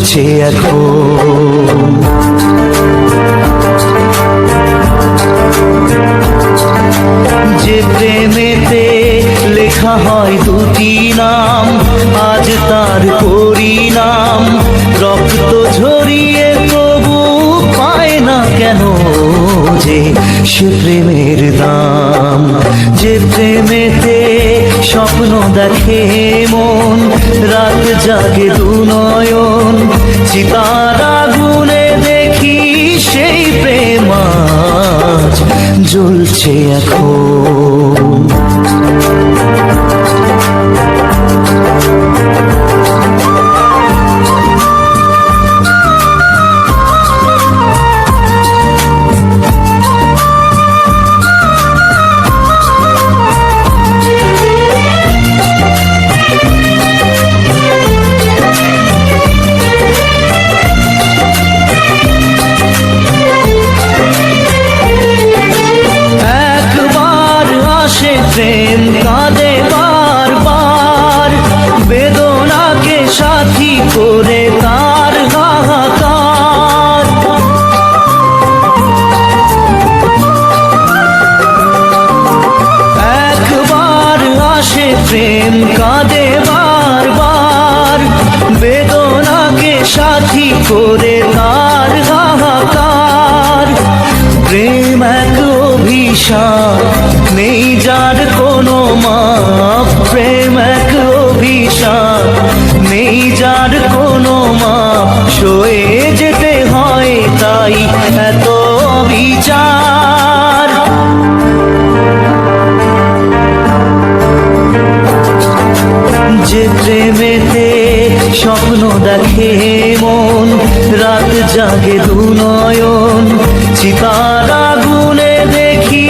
জ্বলছে এখন। যে প্রেমেতে লেখা হয় দুটি নাম, আজ তার পরিণাম রক্ত ঝরিয়ে তবু পায় না কেন যে সে প্রেমের দাম। যে প্রেমেতে স্বপ্ন দেখে মন, রাত জাগে দু নয়ন, চিতার আগুনে দেখি সেই প্রেম আজ জ্বলছে এখন। প্রেম কাঁদে বারবার, বেদনাকে সাথী করে তার হাহাকার। একবার আসে প্রেম কাঁদে বারবার, বেদনাকে সাথী করে তার হাহাকার। প্রেম এক অভিশাপ, নেই যার কোনো মাপ। প্রেম এক অভিশাপ, নেই যার কোনো মাপ। সয়ে যেতে হয় তাই এত বিচার। যে প্রেমেতে স্বপ্ন দেখে মন, রাত জাগে দু নয়ন, চিতার আগুনে দেখি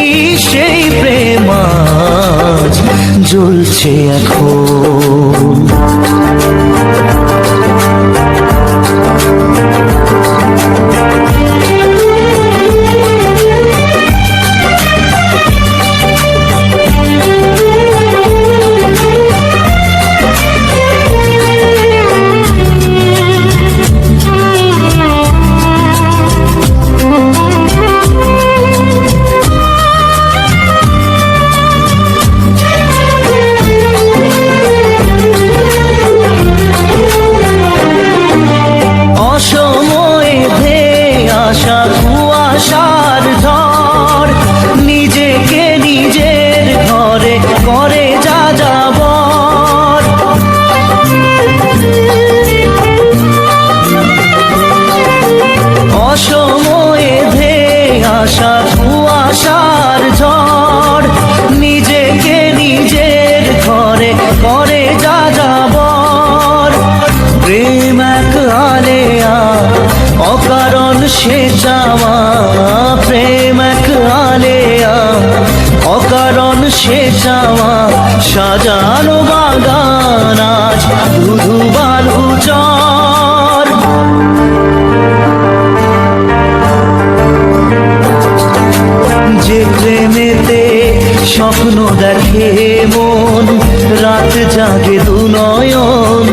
সেই প্রেম আজ জ্বলছে এখন। কুয়াশার ঝড়, নিজেকে নিজের ঘরে করে যা যাবর। অসময়ে ধেয়ে আসা কুয়াশার ঝড়, নিজেকে নিজের ঘরে করে যা যাবর। প্রেম এক আলেয়া, অকারণ সে চাওয়া। প্রেম এক আলেয়া, অকারণ সে চাওয়া। সাজানো বাগান আজ ধুধু বালু চর। যে প্রেমেতে স্বপ্ন দেখে মন, রাত জাগে দু নয়ন,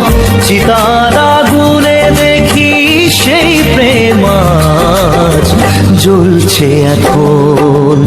চিতার আগুনে দেখি সেই প্রেম আজ জ্বলছে এখন।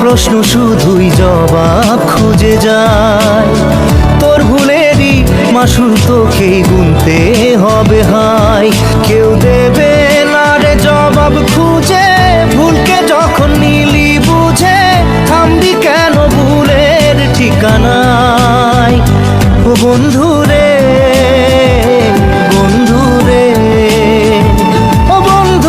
প্রশ্ন শুধুই জবাব খুঁজে যায়। তোর ভুলেরই মাসুল তোকেই গুনতে হবে হাই। কেউ দেবে না রে জবাব খুঁজে, ভুলকে যখন নিলি বুঝে থামবি কেন ভুলের ঠিকানায়। ও বন্ধু রে, বন্ধু রে, ও বন্ধু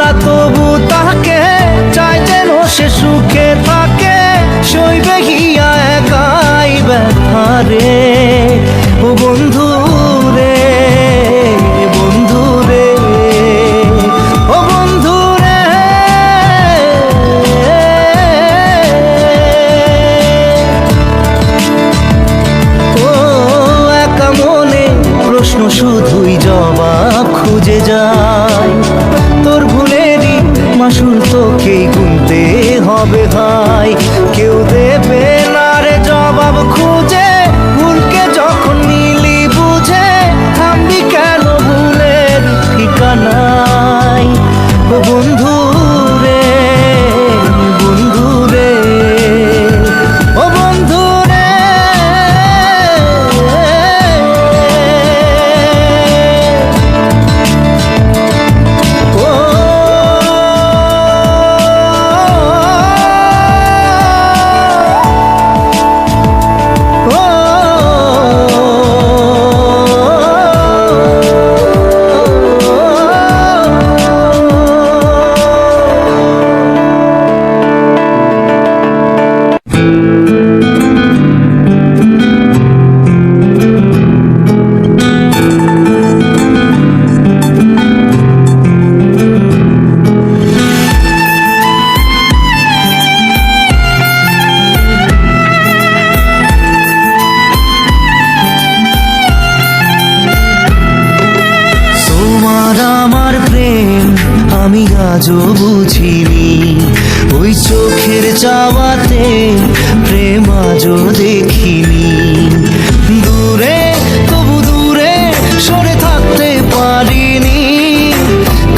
হারা তবু তাকে চাই যেন সে সুখে থাকে, সইবে গিয়া একাই ব্যথা রে। ও বন্ধু রে, বন্ধু রে, ও বন্ধু রে। ও একা মনে প্রশ্ন শুধুই জবাব খুঁজে যায়, তোর ভুলেরই মাসুল তোকেই গুনতে হবে ভাই। কেউ দেবে না রে জবাব খুঁজে, ভুলকে যখন নিলি বুঝে, থামবি কেন ভুলের ঠিকানায়। ও বন্ধু রে, বন্ধু রে, ও বন্ধু রে। আমি আজও বুঝিনি, ওই চোখের চাওয়াতে প্রেম আজও দেখিনি। দূরে তবু দূরে সরে থাকতে পারিনি,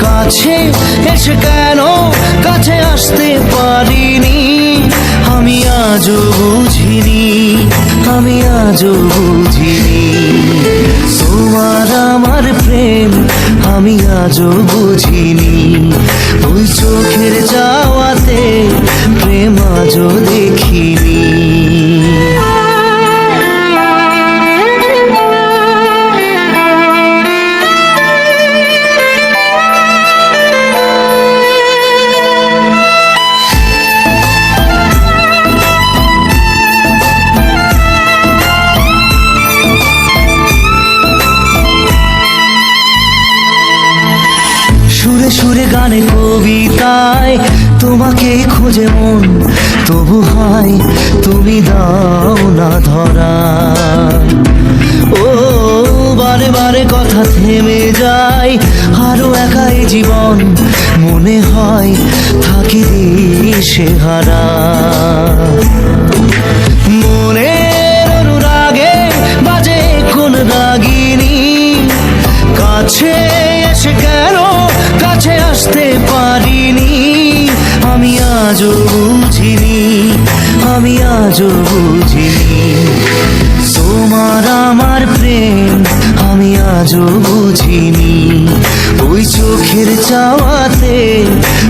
কাছে এসে কেন কাছে আসতে পারিনি। আমি আজও বুঝিনি, আমি আজও বুঝিনি, তোমার আমার প্রেম আমি আজও বুঝিনি। ওই চোখের চাওয়াতে প্রেম আজও দেখিনি। সুরে সুরে গানে কবিতায় তোমাকে খোঁজে মন, তবু হয় তুমি দাও না ধরা। ও বারে বারে কথা থেমে যায়, আরো একাই জীবন মনে হয় থাকি দিশে হারা। মনের অনুরাগে বাজে কোন রাগিনী, কাছে এসে কেন কাছে আসতে পারিনি। আমি আজও বুঝিনি, আমি আজও বুঝিনি, তোমার আমার প্রেম আমি আজও বুঝিনি। ওই চোখের চাওয়াতে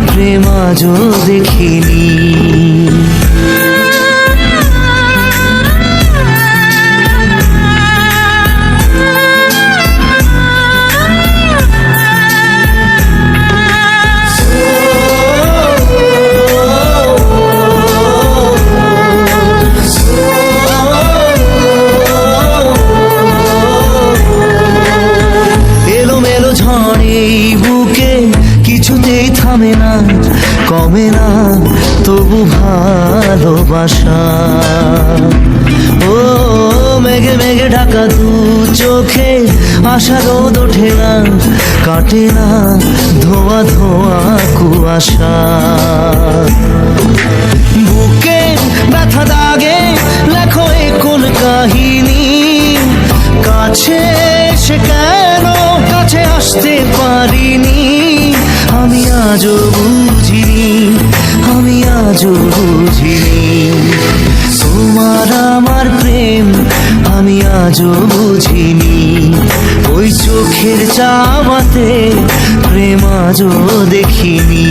প্রেম আজও দেখিনি। কিছুতেই থামে না কমে না তবু ভালোবাসা। ও মেঘে মেঘে ঢাকা দু চোখে আশা রোদ ওঠে না, কাটে না ধোয়া ধোয়া কুয়াশা। বুকে ব্যথা দাগে লেখো এ কোন কাহিনী, কাছে এসে কেন কাছে আসতে পারিনি। আমি আজও বুঝিনি, আমি আজও বুঝিনি, তোমার আমার প্রেম আমি আজও বুঝিনি। ওই চোখের চাওয়াতে প্রেম আজও দেখিনি।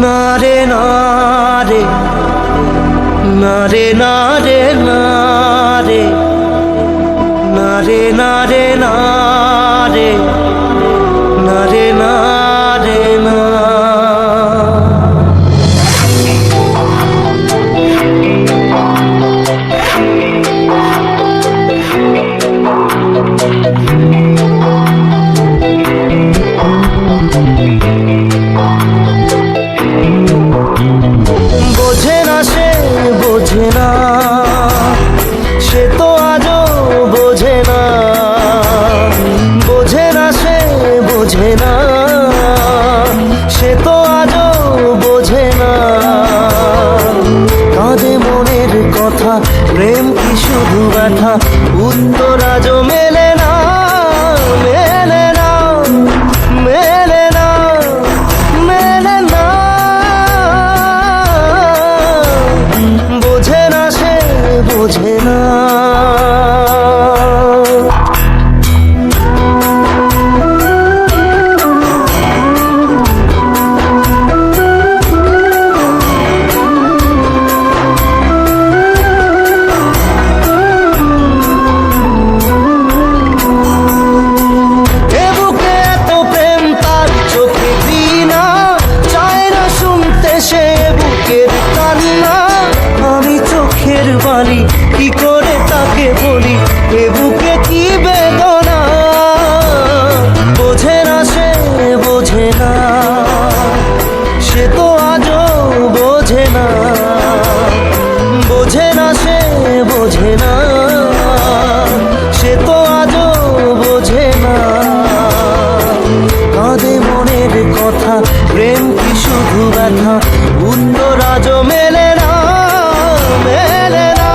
না রে না না রে না রে না রে, না রে না রে না রে, না রে না রে না। বোঝে না সে বোঝে না, সে তো আজও বোঝে না। বোঝে না সে বোঝে না, সে তো আজও বোঝে না। কাঁদে মনের কথা, প্রেম কি শুধু ব্যথা, উত্তর আজও মেলে না, মেলে না, মেলে না, মেলে না। বোঝে না সে বোঝে না। কি করে তাকে বলি এ বুকে কি বেদনা। বোঝে না সে বোঝে না, সে তো আজও বোঝে না। বোঝে না সে বোঝে না, সে তো আজও বোঝে না। কাঁদে মনের কথা, প্রেম কি শুধু ব্যথা, উত্তর আজও মেলে না, মেলে না,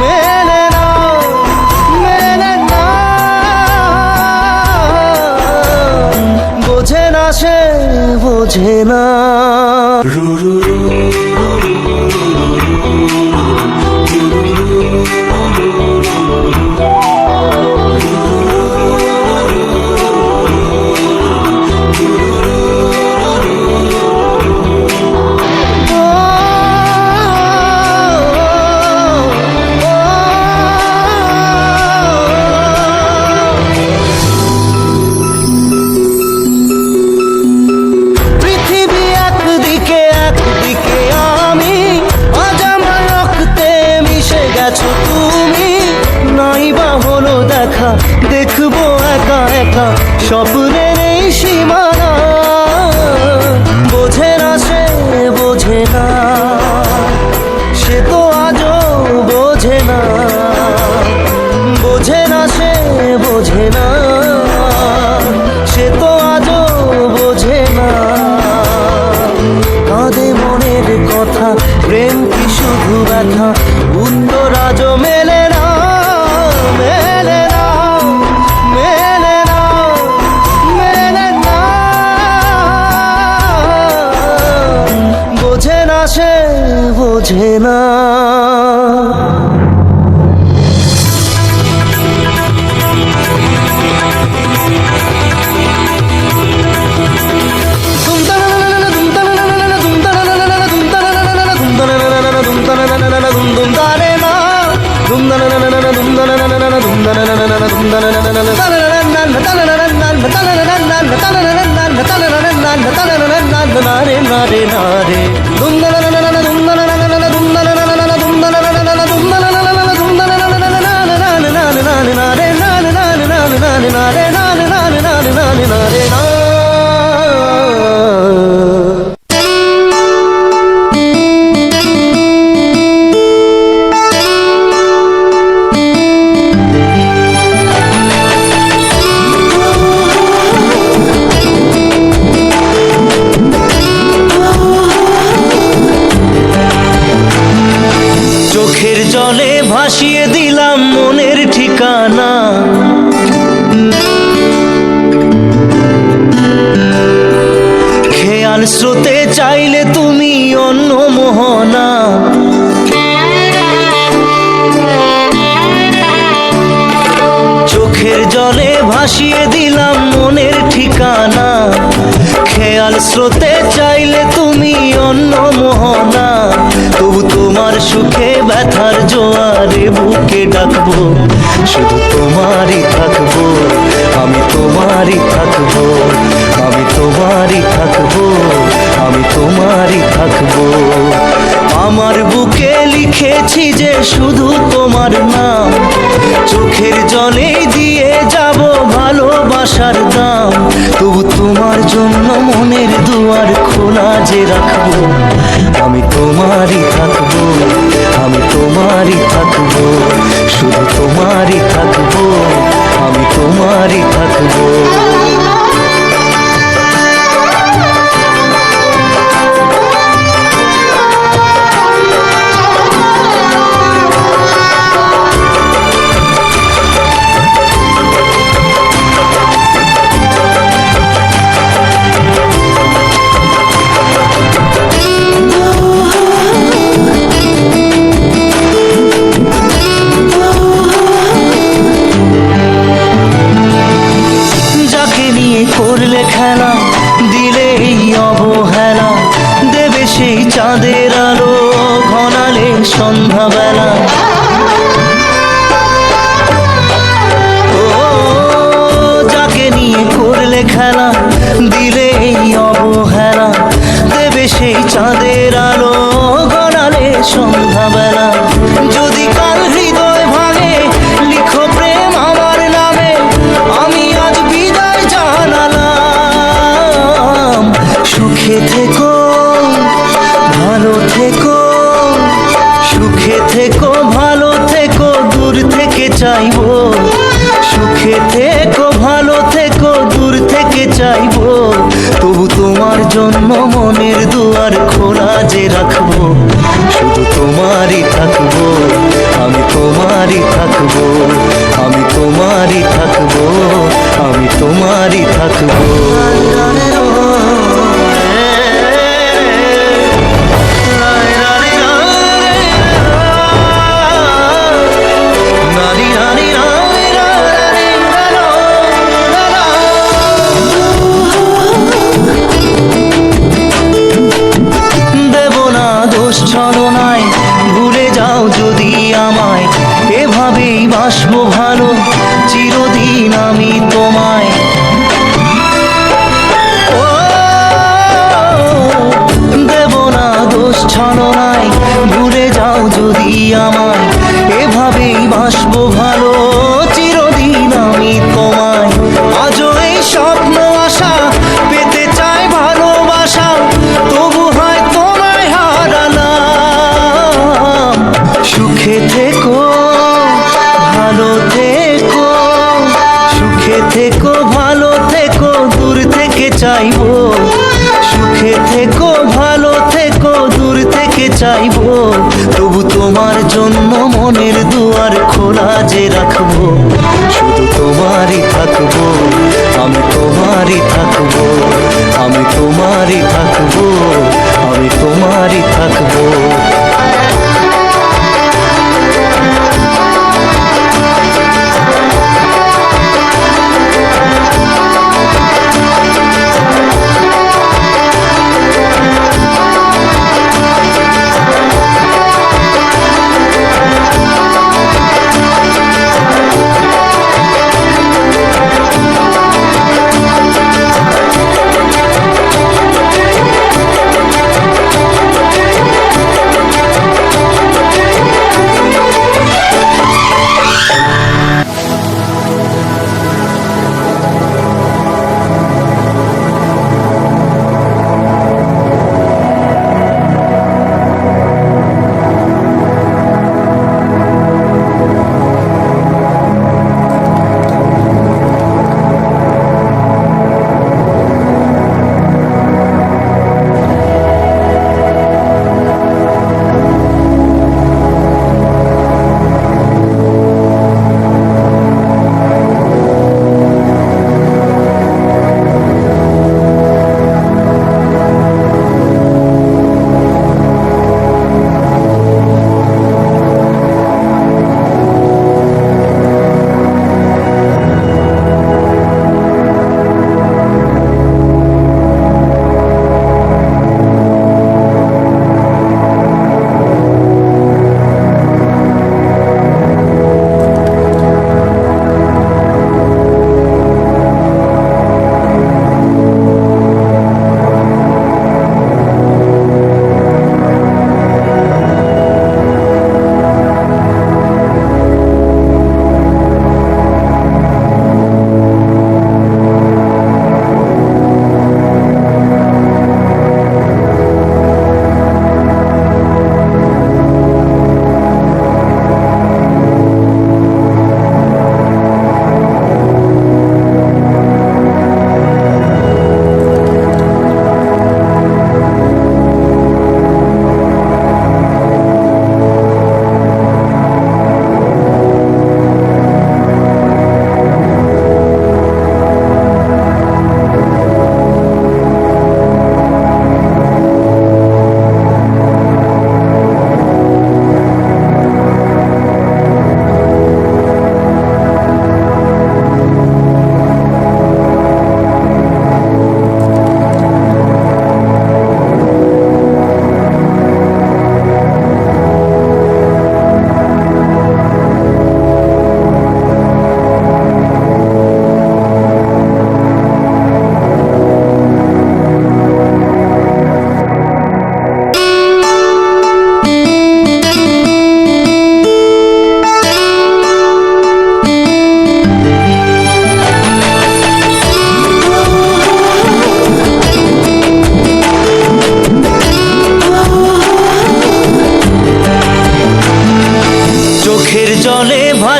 মেলে না, মেলে না। বোঝে না সে বোঝে না। দেখবো একা একা স্বপ্নের এই সীমানা। বোঝে না সে বোঝে না, সে তো আজও বোঝে না। বোঝে না সে বোঝে না, সে তো আজও বোঝে না। কাঁদে মনের কথা, প্রেম কি শুধু ব্যথা, উত্তর আজও মেলে না, মেলে না, মেলে না, মেলে না। বোঝে না সে বোঝে না। চোখের জলে ভাসিয়ে দিলাম মনের ঠিকানা। খেয়াল স্রোতে চাইলে তুমি অন্য মোহনা। চোখের জলে ভাসিয়ে দিলাম মনের ঠিকানা। খেয়াল স্রোতে চাইলে তুমি অন্য মোহনা। তবু তোমার লিখেছি যে শুধু তোমার নাম, চোখের জলে দিয়ে যাব ভালোবাসার দাম। তবু তোমার জন্য মনের দুয়ার খোলা যে রাখবো, আমি তোমারই থাকবো, আমি তোমারই থাকবো, শুধু তোমারই থাকবো, আমি তোমারই থাকবো। করলে খেলা, দিলে এই অবহেলা, দেবে সেই চাঁদের আলো ঘনালে সন্ধ্যাবেলা। ও যাকে নিয়ে করলে খেলা, দিলে এই অবহেলা, দেবে সেই চাঁদের আলো ঘনালে সন্ধ্যাবেলা। যদি কাল হৃদয় ভাঙে লিখো প্রেম আমার নামে, আমি আজ বিদায় জানালাম। সুখে থেকো, ভালো থেকো, সুখে থেকো, ভালো থেকো, দূর থেকে চাইবো। সুখে থেকো, ভালো থেকো, দূর থেকে চাইবো। তবু তোমার জন্য মনের দুয়ার খোলা যে রাখবো, শুধু তোমারই থাকবো, আমি তোমারই থাকবো, আমি তোমারই থাকবো, আমি তোমারই থাকবো। ছলনায় ভুলে যাও যদি আমায়, এভাবেই বাসবো ভালো চিরদিন আমি তোমায়। ও দেব না দোষ ছলনায়, ভুলে যাও যদি আমায়, এভাবেই বাসবো ভালো চিরদিন আমি তোমায়। আজও এই স্বপ্ন আশা পেতে চাই ভালোবাসা, তবু হয় তোমায় হারালাম। সুখে থেকো, ভালো থেকো, সুখে থেকো, ভালো থেকো, দূর থেকে চাইবো। সুখে থেকো, ভালো থেকো, দূর থেকে চাইবো। তবু তোমার জন্য মনের দুয়ার খোলা যে রাখবো, শুধু তোমারই থাকবো, আমি তোমারই থাকবো, আমি তোমারই থাকবো, আমি তোমারই থাকবো।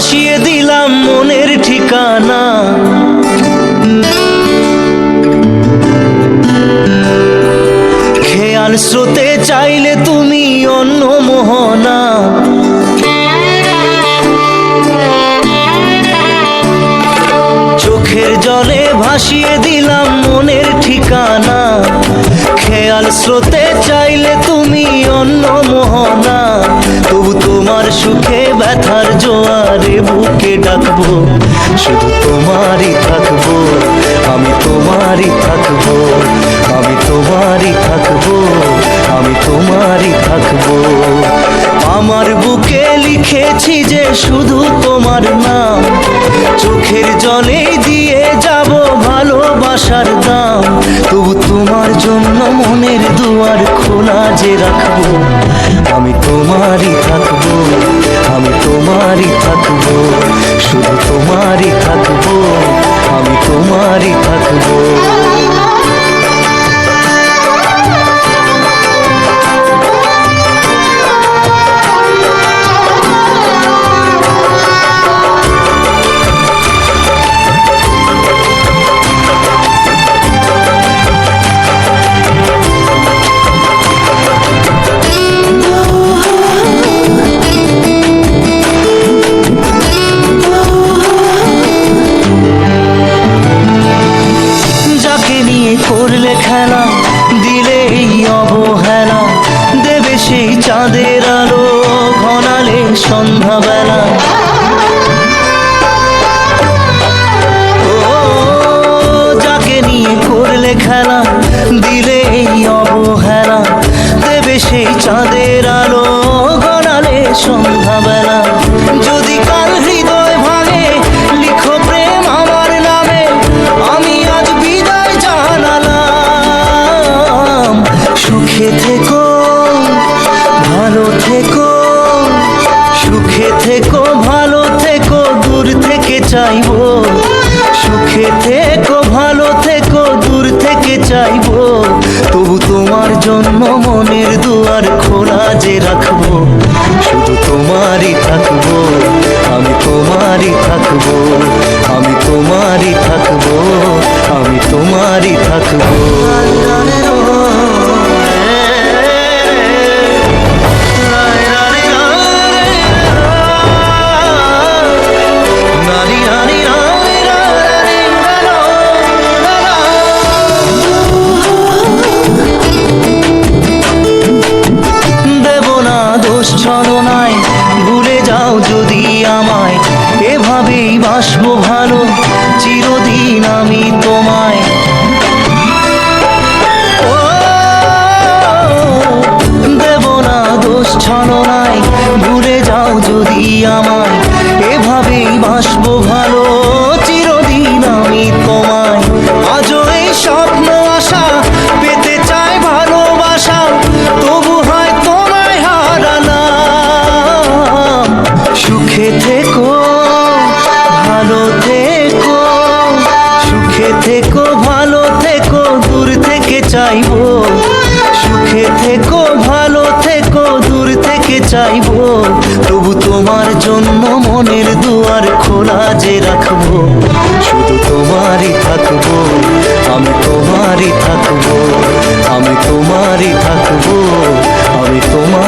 ভাসিয়ে দিলাম মনের ঠিকানা। খেয়াল স্রোতে চাইলে তুমি অন্য মোহনা। চোখের জলে ভাসিয়ে দিলাম মনের ঠিকানা। খেয়াল স্রোতে চাইলে তুমি অন্য মোহনা। তবু তোমার সুখে ব্যথার জোয়ারে বুকে ডাকবো, শুধু তোমারই থাকবো, আমি তোমারই থাকবো, আমি তোমারই থাকবো, আমি তোমারই থাকবো। আমার বুকে লিখেছি যে শুধু তোমার নাম, চোখের জলে দিয়ে যাব ভালোবাসার দাম। তবু তোমার জন্য মনের দুয়ার খোলা যে রাখবো, আমি তোমারই থাকবো, আমি তোমারই থাকবো, শুধু তোমারই থাকবো, আমি তোমারই থাকবো। করলে খেলা, দিলে এই অবহেলা, দেবে সেই চাঁদের আলো ঘনালে সন্ধ্যাবেলা। ও যাকে নিয়ে করলে খেলা, দিলে এই অবহেলা, দেবে সেই চাঁদের আলো ঘনালে সন্ধ্যাবেলা। যদি কাল হৃদয় ভাঙে লিখো প্রেম আমার নামে, আমি আজ বিদায় জানালাম। সুখে থেকো, ভালো থেকো, সুখে থেকো, ভালো থেকো, দূর থেকে চাইবো। সুখে থেকো, ভালো থেকো, দূর থেকে চাইবো। তবু তোমার জন্য মনের দুয়ার খোলা যে রাখবো, শুধু তোমারই থাকবো, আমি তোমারই থাকবো, আমি তোমারই থাকবো, আমি তোমারই থাকবো। ছলনায় ভুলে যাও যদি আমায়, এভাবেই বাসবো ভালো চিরদিন আমি তোমায়। ও দেব না দোষ ছলনায়, ভুলে যাও যদি আমায়, এভাবেই বাসবো ভালো চিরদিন আমি তোমায়। আজও এই স্বপ্ন আশা পেতে চাই ভালোবাসা, তবু হয় তোমায় হারালাম। সুখে থেকো, ভালো থেকো, সুখে থেকো, ভালো থেকো, দূর থেকে চাইবো। সুখে থেকো, ভালো থেকো, দূর থেকে চাইবো। তবু তোমার জন্য মনের দুয়ার খোলা যে রাখবো, শুধু তোমারই থাকবো, আমি তোমারই থাকবো, আমি তোমারই থাকবো, আমি তোমার